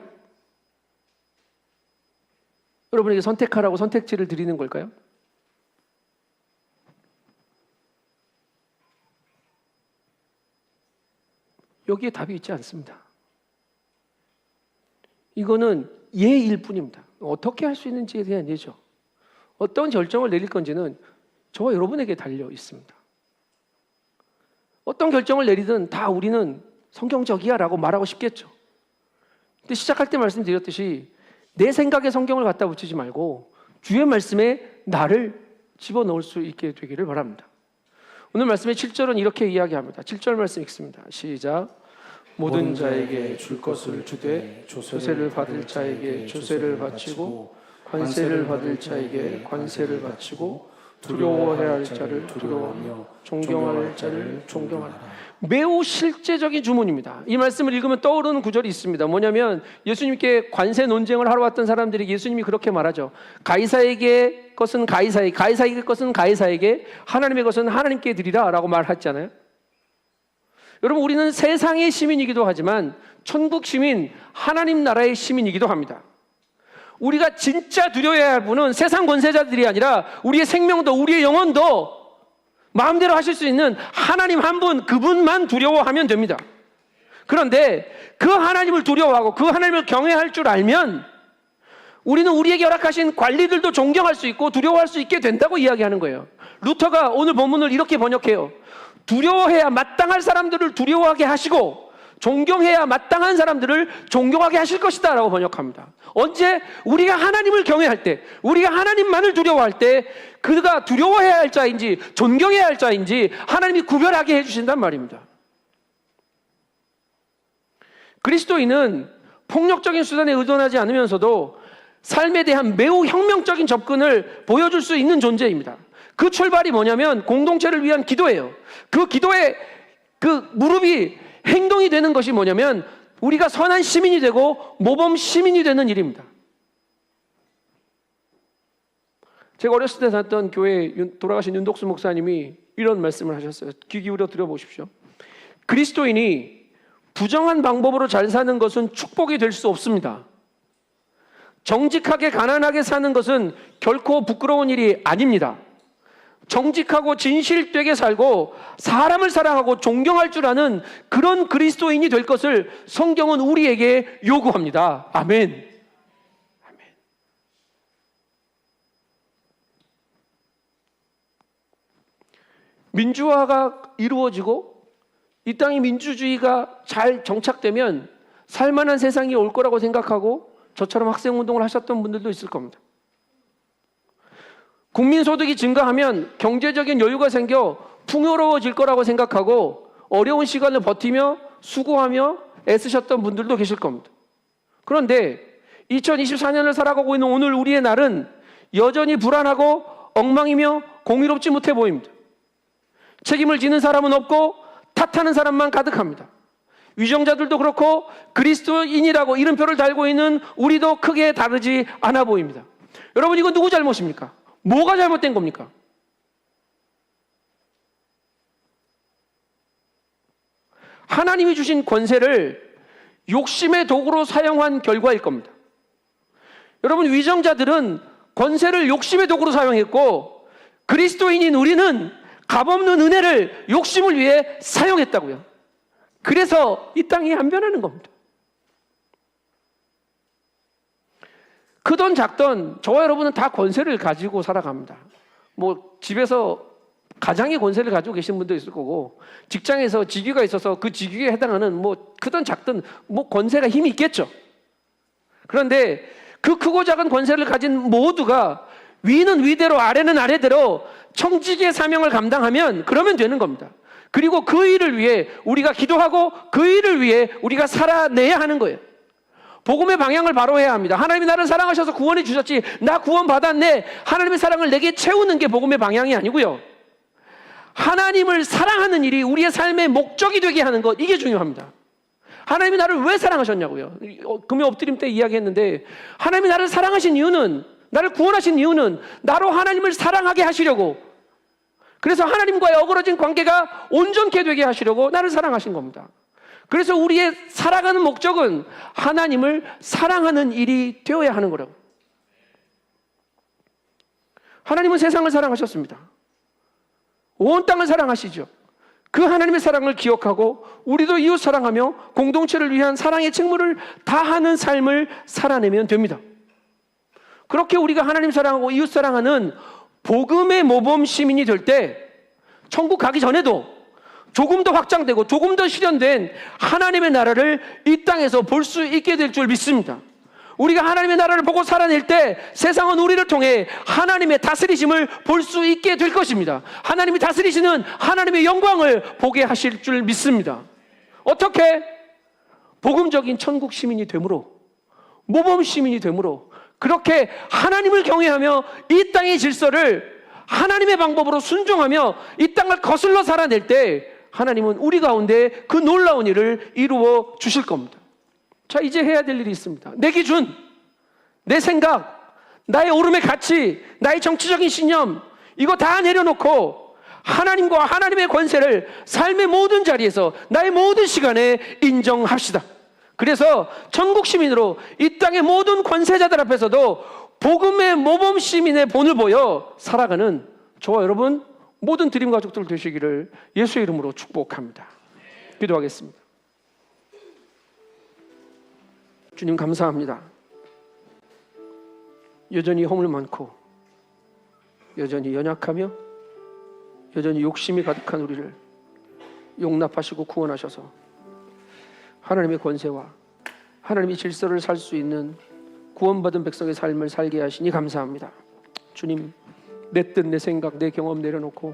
여러분에게 선택하라고 선택지를 드리는 걸까요? 여기에 답이 있지 않습니다. 이거는 예일 뿐입니다. 어떻게 할 수 있는지에 대한 예죠. 어떤 결정을 내릴 건지는 저와 여러분에게 달려 있습니다. 어떤 결정을 내리든 다 우리는 성경적이야 라고 말하고 싶겠죠. 근데 시작할 때 말씀드렸듯이 내 생각에 성경을 갖다 붙이지 말고 주의 말씀에 나를 집어넣을 수 있게 되기를 바랍니다. 오늘 말씀의 7절은 이렇게 이야기합니다. 7절 말씀 읽습니다. 시작. 모든 자에게 줄 것을 주되 조세를 받을 자에게 조세를 바치고 관세를 받을 자에게 관세를 바치고 두려워해야 할 자를 두려워하며 존경할 자를 존경하라. 매우 실제적인 주문입니다. 이 말씀을 읽으면 떠오르는 구절이 있습니다. 뭐냐면 예수님께 관세 논쟁을 하러 왔던 사람들에게 예수님이 그렇게 말하죠. 가이사에게 것은 가이사에게, 가이사에게 것은 가이사에게, 하나님의 것은 하나님께 드리라 라고 말했잖아요. 여러분, 우리는 세상의 시민이기도 하지만 천국 시민, 하나님 나라의 시민이기도 합니다. 우리가 진짜 두려워해야 할 분은 세상 권세자들이 아니라 우리의 생명도 우리의 영혼도 마음대로 하실 수 있는 하나님 한 분, 그분만 두려워하면 됩니다. 그런데 그 하나님을 두려워하고 그 하나님을 경외할 줄 알면 우리는 우리에게 허락하신 관리들도 존경할 수 있고 두려워할 수 있게 된다고 이야기하는 거예요. 루터가 오늘 본문을 이렇게 번역해요. 두려워해야 마땅할 사람들을 두려워하게 하시고 존경해야 마땅한 사람들을 존경하게 하실 것이다 라고 번역합니다. 언제? 우리가 하나님을 경외할 때, 우리가 하나님만을 두려워할 때 그가 두려워해야 할 자인지 존경해야 할 자인지 하나님이 구별하게 해주신단 말입니다. 그리스도인은 폭력적인 수단에 의존하지 않으면서도 삶에 대한 매우 혁명적인 접근을 보여줄 수 있는 존재입니다. 그 출발이 뭐냐면 공동체를 위한 기도예요. 그 기도의 그 무릎이 행동이 되는 것이 뭐냐면 우리가 선한 시민이 되고 모범 시민이 되는 일입니다. 제가 어렸을 때 다녔던 교회 돌아가신 윤독수 목사님이 이런 말씀을 하셨어요. 귀 기울여 들어보십시오. 그리스도인이 부정한 방법으로 잘 사는 것은 축복이 될 수 없습니다. 정직하게 가난하게 사는 것은 결코 부끄러운 일이 아닙니다. 정직하고 진실되게 살고 사람을 사랑하고 존경할 줄 아는 그런 그리스도인이 될 것을 성경은 우리에게 요구합니다. 아멘. 아멘. 민주화가 이루어지고 이 땅의 민주주의가 잘 정착되면 살만한 세상이 올 거라고 생각하고 저처럼 학생운동을 하셨던 분들도 있을 겁니다. 국민소득이 증가하면 경제적인 여유가 생겨 풍요로워질 거라고 생각하고 어려운 시간을 버티며 수고하며 애쓰셨던 분들도 계실 겁니다. 그런데 2024년을 살아가고 있는 오늘 우리의 날은 여전히 불안하고 엉망이며 공의롭지 못해 보입니다. 책임을 지는 사람은 없고 탓하는 사람만 가득합니다. 위정자들도 그렇고 그리스도인이라고 이름표를 달고 있는 우리도 크게 다르지 않아 보입니다. 여러분, 이거 누구 잘못입니까? 뭐가 잘못된 겁니까? 하나님이 주신 권세를 욕심의 도구로 사용한 결과일 겁니다. 여러분, 위정자들은 권세를 욕심의 도구로 사용했고 그리스도인인 우리는 값없는 은혜를 욕심을 위해 사용했다고요. 그래서 이 땅이 안 변하는 겁니다. 크던 작던 저와 여러분은 다 권세를 가지고 살아갑니다. 뭐 집에서 가장의 권세를 가지고 계신 분도 있을 거고 직장에서 직위가 있어서 그 직위에 해당하는 뭐 크든 작든 뭐 권세가 힘이 있겠죠. 그런데 그 크고 작은 권세를 가진 모두가 위는 위대로 아래는 아래대로 청지기의 사명을 감당하면 그러면 되는 겁니다. 그리고 그 일을 위해 우리가 기도하고 그 일을 위해 우리가 살아내야 하는 거예요. 복음의 방향을 바로 해야 합니다. 하나님이 나를 사랑하셔서 구원해 주셨지, 나 구원 받았네, 하나님의 사랑을 내게 채우는 게 복음의 방향이 아니고요, 하나님을 사랑하는 일이 우리의 삶의 목적이 되게 하는 것, 이게 중요합니다. 하나님이 나를 왜 사랑하셨냐고요. 금요 엎드림 때 이야기했는데, 하나님이 나를 사랑하신 이유는, 나를 구원하신 이유는 나로 하나님을 사랑하게 하시려고, 그래서 하나님과의 어그러진 관계가 온전케 되게 하시려고 나를 사랑하신 겁니다. 그래서 우리의 살아가는 목적은 하나님을 사랑하는 일이 되어야 하는 거라고. 하나님은 세상을 사랑하셨습니다. 온 땅을 사랑하시죠. 그 하나님의 사랑을 기억하고 우리도 이웃 사랑하며 공동체를 위한 사랑의 책무를 다하는 삶을 살아내면 됩니다. 그렇게 우리가 하나님 사랑하고 이웃 사랑하는 복음의 모범 시민이 될 때, 천국 가기 전에도 조금 더 확장되고 조금 더 실현된 하나님의 나라를 이 땅에서 볼 수 있게 될 줄 믿습니다. 우리가 하나님의 나라를 보고 살아낼 때 세상은 우리를 통해 하나님의 다스리심을 볼 수 있게 될 것입니다. 하나님이 다스리시는 하나님의 영광을 보게 하실 줄 믿습니다. 어떻게? 복음적인 천국 시민이 되므로, 모범 시민이 되므로, 그렇게 하나님을 경외하며 이 땅의 질서를 하나님의 방법으로 순종하며 이 땅을 거슬러 살아낼 때 하나님은 우리 가운데 그 놀라운 일을 이루어 주실 겁니다. 자, 이제 해야 될 일이 있습니다. 내 기준, 내 생각, 나의 오름의 가치, 나의 정치적인 신념, 이거 다 내려놓고 하나님과 하나님의 권세를 삶의 모든 자리에서, 나의 모든 시간에 인정합시다. 그래서 천국 시민으로 이 땅의 모든 권세자들 앞에서도 복음의 모범 시민의 본을 보여 살아가는 저와 여러분 모든 드림 가족들 되시기를 예수의 이름으로 축복합니다. 기도하겠습니다. 주님 감사합니다. 여전히 허물 많고 여전히 연약하며 여전히 욕심이 가득한 우리를 용납하시고 구원하셔서 하나님의 권세와 하나님의 질서를 살 수 있는 구원받은 백성의 삶을 살게 하시니 감사합니다. 주님, 내 뜻, 내 생각, 내 경험 내려놓고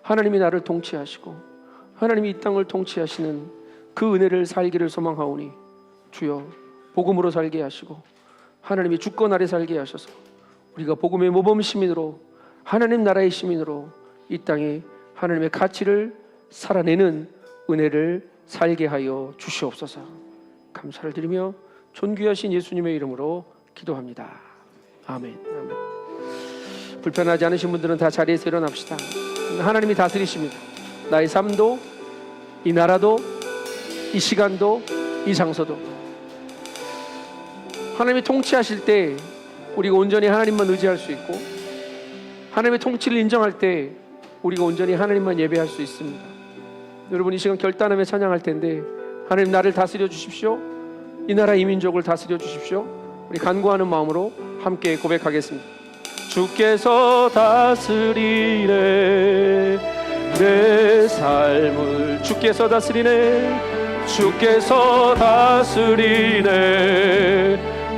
하나님이 나를 통치하시고 하나님이 이 땅을 통치하시는 그 은혜를 살기를 소망하오니 주여 복음으로 살게 하시고 하나님이 주권 아래 살게 하셔서 우리가 복음의 모범 시민으로, 하나님 나라의 시민으로 이 땅에 하나님의 가치를 살아내는 은혜를 살게 하여 주시옵소서. 감사를 드리며 존귀하신 예수님의 이름으로 기도합니다. 아멘. 아멘. 불편하지 않으신 분들은 다 자리에서 일어납시다. 하나님이 다스리십니다. 나의 삶도, 이 나라도, 이 시간도, 이 장소도 하나님이 통치하실 때 우리가 온전히 하나님만 의지할 수 있고, 하나님의 통치를 인정할 때 우리가 온전히 하나님만 예배할 수 있습니다. 여러분, 이 시간 결단하며 찬양할 텐데, 하나님 나를 다스려 주십시오. 이 나라 이 민족을 다스려 주십시오. 우리 간구하는 마음으로 함께 고백하겠습니다. 주께서 다스리네 내 삶을, 주께서 다스리네, 주께서 다스리네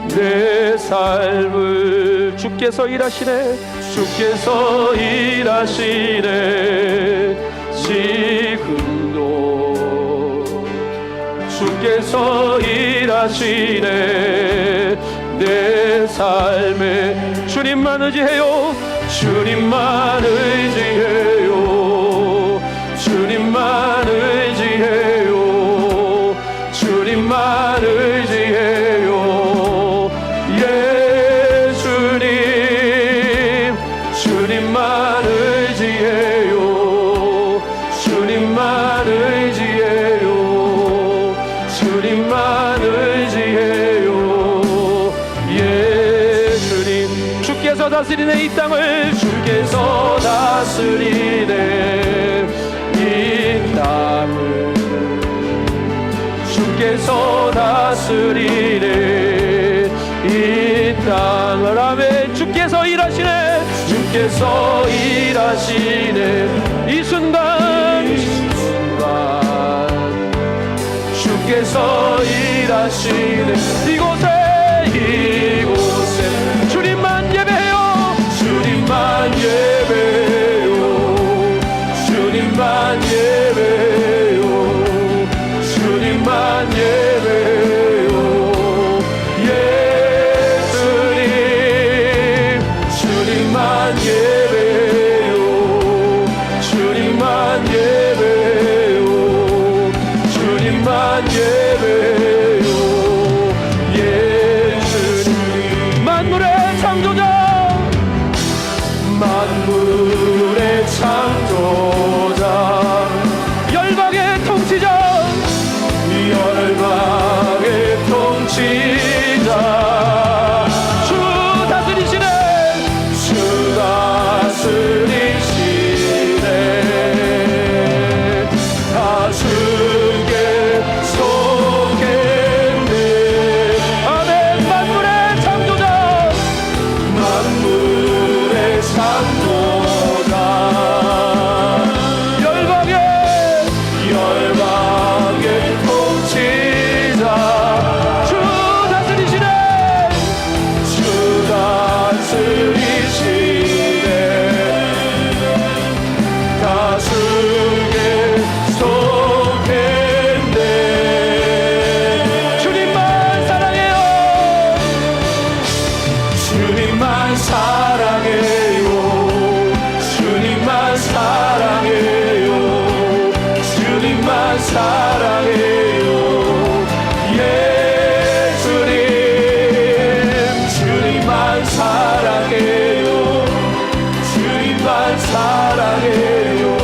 내 삶을, 주께서 일하시네, 주께서 일하시네 지금도, 주께서 일하시네 내 삶에. 주님만 의지해요, 주님만 의지해요, 주님만 의지해요, 주님만 의지해요. 예수님, 주님만 의지해요, 주님만 의지해요, 주님만 의지해요. 예수님, 주께서 다스리네 이 땅을, 주께서 다스리네 이 땅을, 주께서 다스리네 이 땅을. 아멘. 주께서 일하시네, 주께서 일하시네 이 순간, 이 순간 주께서 일하시네 이곳에, 이곳에. 주님만 예배해요, 주님만 예배해요, 주님만 예배해요, 주님만 예배해요. 예배요 예수님 만물의 창조자 만물의 창조자 열방의 통치자 열방의 통치자 주 다스리시네 주 다스리시네 다스게 속했네 아멘 만물의 창조자 만물의 창조자 열방의 통치자 주 다스리시네 주 다스리시네 다스게 속했네 주님만 사랑해요 주님만 사랑해요 주님만 사랑해요 주님만 사랑해요 예수님 주님만 사랑해요 주님만 사랑해요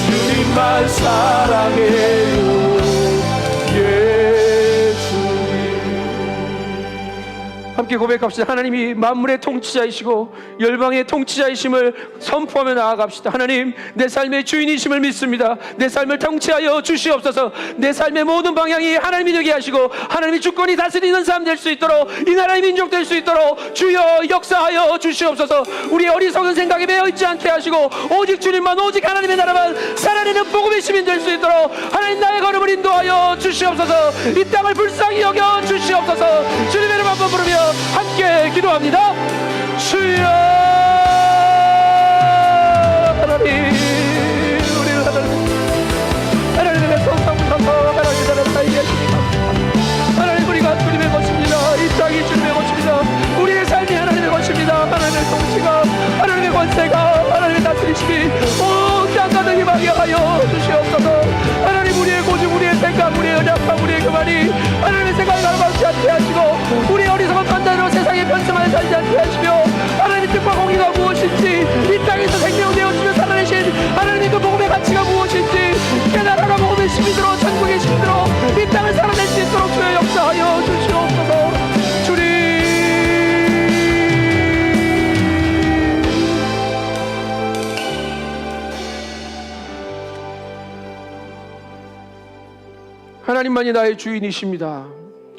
주님만 사랑해요 예수님 함께 고백합시다. 하나님이 만물의 통치자이시고 열방의 통치자이심을 선포하며 나아갑시다. 하나님 내 삶의 주인이심을 믿습니다. 내 삶을 통치하여 주시옵소서. 내 삶의 모든 방향이 하나님이 되게 하시고 하나님이 주권이 다스리는 삶 될 수 있도록 이 나라의 민족 될 수 있도록 주여 역사하여 주시옵소서. 우리의 어리석은 생각에 매여 있지 않게 하시고 오직 주님만 오직 하나님의 나라만 살아내는 복음의 시민 될 수 있도록 하나님 나의 걸음을 인도하여 주시옵소서. 이 땅을 불쌍히 여겨 주시옵소서. 주님의 이름 한번 부르며 함께 기도합니다. 주여 하나님 우리 하나님의 성삼부터 하나님의 나라 살게 하시니까 하나님 우리가 주님의 것입니다. 이 땅이 주님의 것입니다. 우리의 삶이 하나님의 것입니다. 하나님의 통치가 하나님의 권세가 하나님의 다스리심이 온 땅 가득 임하게 하여 주시옵소서. 하나님 우리의 고집 우리의 생각 우리의 연약함 우리의 교만이 하나님의 생각을 가로막지 않게 하시고 우리의 어리석은 판단으로 세상에 편승하여 살지 않게 하시며 하나님의 뜻과 공의가 무엇인지 이 땅에서 생명되어지며 살아내신 하나님의 그 복음의 가치가 무엇인지 깨달아가 복음의 시민으로 천국의 시민으로 이 땅을 살아낼 수 있도록 주여 역사하여 주시옵소서. 주님 하나님만이 나의 주인이십니다.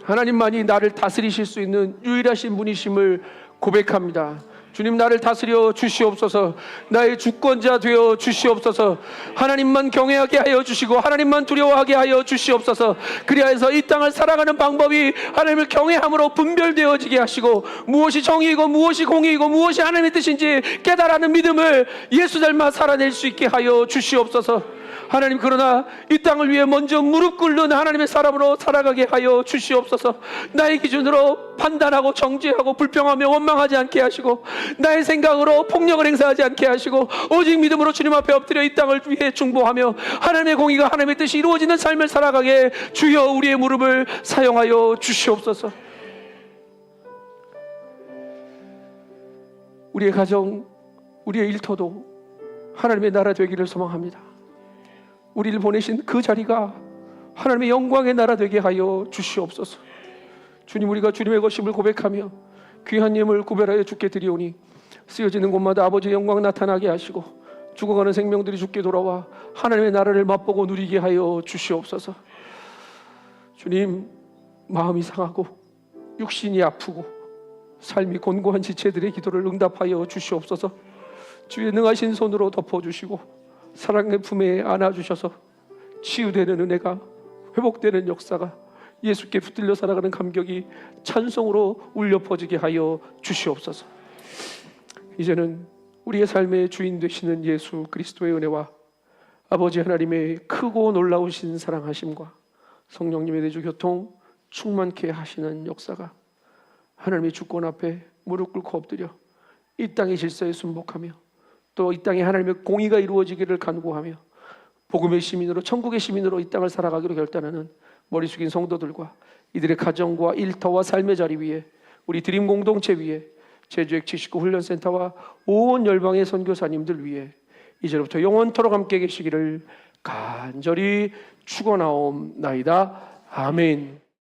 하나님만이 나를 다스리실 수 있는 유일하신 분이심을 고백합니다. 주님 나를 다스려 주시옵소서. 나의 주권자 되어 주시옵소서. 하나님만 경외하게 하여 주시고 하나님만 두려워하게 하여 주시옵소서. 그리하여서 이 땅을 살아가는 방법이 하나님을 경외함으로 분별되어지게 하시고 무엇이 정의이고 무엇이 공의이고 무엇이 하나님의 뜻인지 깨달아는 믿음을 예수 닮아 살아낼 수 있게 하여 주시옵소서. 하나님 그러나 이 땅을 위해 먼저 무릎 꿇는 하나님의 사람으로 살아가게 하여 주시옵소서. 나의 기준으로 판단하고 정죄하고 불평하며 원망하지 않게 하시고 나의 생각으로 폭력을 행사하지 않게 하시고 오직 믿음으로 주님 앞에 엎드려 이 땅을 위해 중보하며 하나님의 공의가 하나님의 뜻이 이루어지는 삶을 살아가게 주여 우리의 무릎을 사용하여 주시옵소서. 우리의 가정 우리의 일터도 하나님의 나라 되기를 소망합니다. 우리를 보내신 그 자리가 하나님의 영광의 나라 되게 하여 주시옵소서. 주님 우리가 주님의 것임을 고백하며 귀한 예물 구별하여 주께 드리오니 쓰여지는 곳마다 아버지의 영광 나타나게 하시고 죽어가는 생명들이 주께 돌아와 하나님의 나라를 맛보고 누리게 하여 주시옵소서. 주님 마음이 상하고 육신이 아프고 삶이 곤고한 지체들의 기도를 응답하여 주시옵소서. 주의 능하신 손으로 덮어주시고 사랑의 품에 안아주셔서 치유되는 은혜가 회복되는 역사가 예수께 붙들려 살아가는 감격이 찬송으로 울려 퍼지게 하여 주시옵소서. 이제는 우리의 삶의 주인 되시는 예수 그리스도의 은혜와 아버지 하나님의 크고 놀라우신 사랑하심과 성령님의 내주 교통 충만케 하시는 역사가 하나님의 주권 앞에 무릎 꿇고 엎드려 이 땅의 질서에 순복하며 또 이 땅에 하나님의 공의가 이루어지기를 간구하며 복음의 시민으로 천국의 시민으로 이 땅을 살아가기로 결단하는 머리 숙인 성도들과 이들의 가정과 일터와 삶의 자리 위에, 우리 드림 공동체 위에, 제주역 79 훈련센터와 온 열방의 선교사님들 위에 이제부터 영원토록 함께 계시기를 간절히 축원하옵나이다. 아멘.